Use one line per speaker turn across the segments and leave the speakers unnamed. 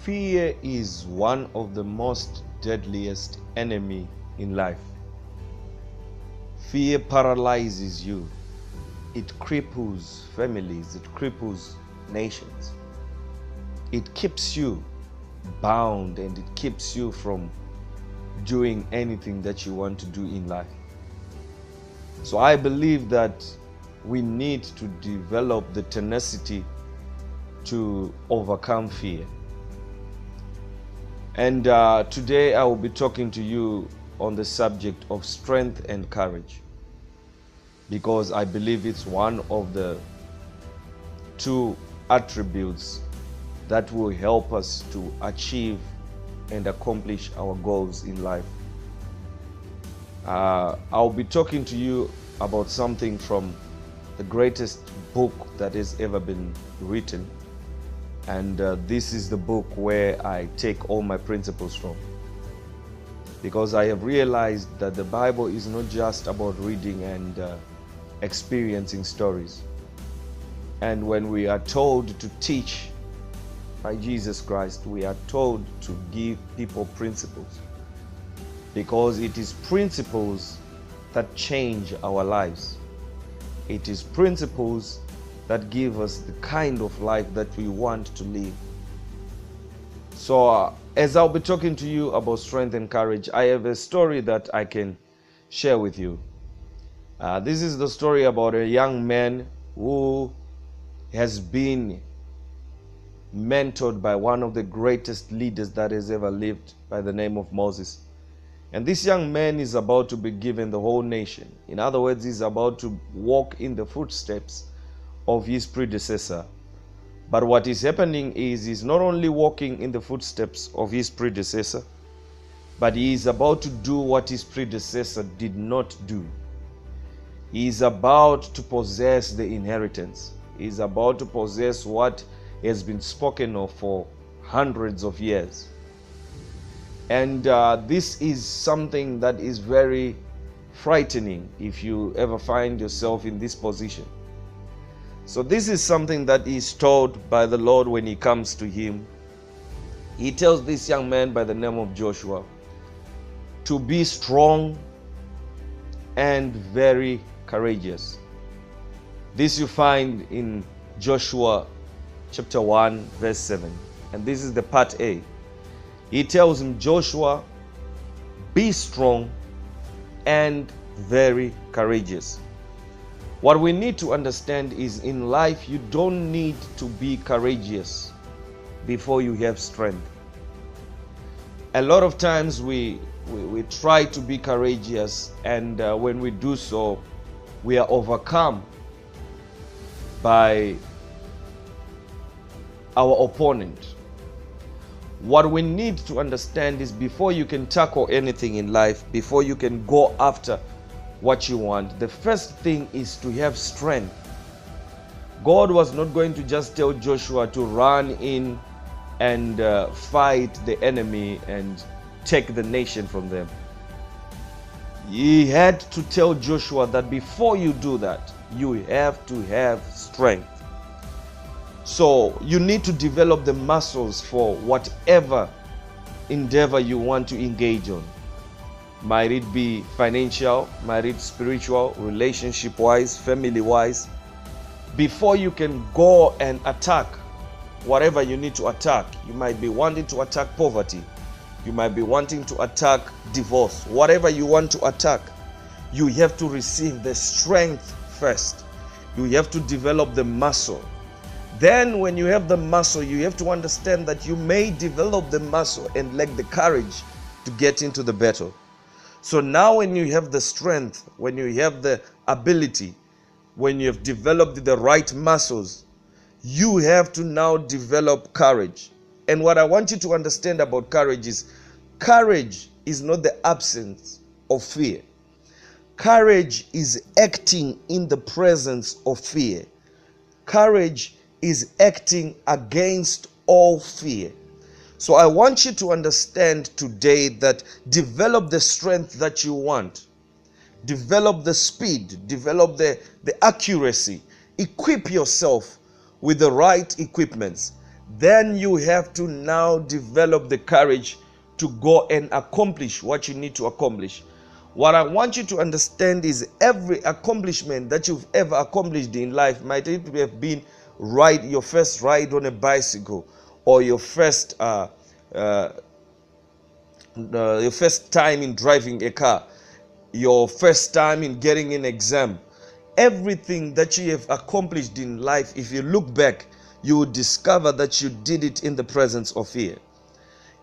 Fear is one of the most deadliest enemy in life. Fear paralyzes you. It cripples families. It cripples nations. It keeps you bound and it keeps you from doing anything that you want to do in life. So I believe that we need to develop the tenacity to overcome fear. And today I will be talking to you on the subject of strength and courage, because I believe it's one of the two attributes that will help us to achieve and accomplish our goals in life. I'll be talking to you about something from the greatest book that has ever been written. And this is the book where I take all my principles from. Because I have realized that the Bible is not just about reading and experiencing stories. And when we are told to teach by Jesus Christ, we are told to give people principles. Because it is principles that change our lives. It is principles that give us the kind of life that we want to live. So as I'll be talking to you about strength and courage, I have a story that I can share with you. This is the story about a young man who has been mentored by one of the greatest leaders that has ever lived, by the name of Moses. And this young man is about to be given the whole nation. In other words, he's about to walk in the footsteps of his predecessor. But what is happening is he's not only walking in the footsteps of his predecessor, but he is about to do what his predecessor did not do. He is about to possess the inheritance. He is about to possess what has been spoken of for hundreds of years. And this is something that is very frightening if you ever find yourself in this position. So this is something that is told by the Lord when he comes to him. He tells this young man by the name of Joshua to be strong and very courageous. This you find in Joshua chapter 1 verse 7. And this is the part A. He tells him, Joshua, be strong and very courageous. What we need to understand is in life, you don't need to be courageous before you have strength. A lot of times we try to be courageous, and when we do so, we are overcome by our opponent. What we need to understand is before you can tackle anything in life, before you can go after what you want, the first thing is to have strength. God was not going to just tell Joshua to run in and fight the enemy and take the nation from them. He had to tell Joshua that before you do that, you have to have strength. So you need to develop the muscles for whatever endeavor you want to engage on. Might it be financial, might it be spiritual, relationship-wise, family-wise. Before you can go and attack whatever you need to attack, you might be wanting to attack poverty. You might be wanting to attack divorce. Whatever you want to attack, you have to receive the strength first. You have to develop the muscle. Then when you have the muscle, you have to understand that you may develop the muscle and lack the courage to get into the battle. So now when you have the strength, when you have the ability, when you have developed the right muscles, you have to now develop courage. And what I want you to understand about courage is not the absence of fear. Courage is acting in the presence of fear. Courage is acting against all fear. So I want you to understand today that develop the strength that you want. Develop the speed, develop the accuracy. Equip yourself with the right equipments. then you have to now develop the courage to go and accomplish what you need to accomplish. What I want you to understand is every accomplishment that you've ever accomplished in life, might it have been your first ride on a bicycle, or your first time in driving a car, your first time in getting an exam. Everything that you have accomplished in life, if you look back, you will discover that you did it in the presence of fear.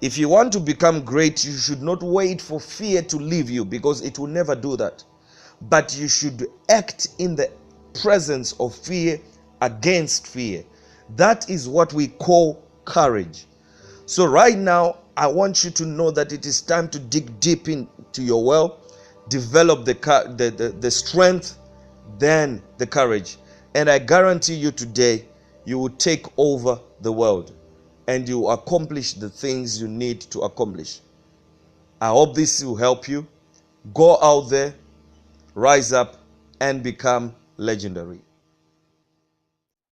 If you want to become great, you should not wait for fear to leave you, because it will never do that. But you should act in the presence of fear, against fear. That is what we call courage. So right now, I want you to know that it is time to dig deep into your well, develop the strength, then the courage. And I guarantee you today, you will take over the world and you will accomplish the things you need to accomplish. I hope this will help you. Go out there, rise up, and become legendary.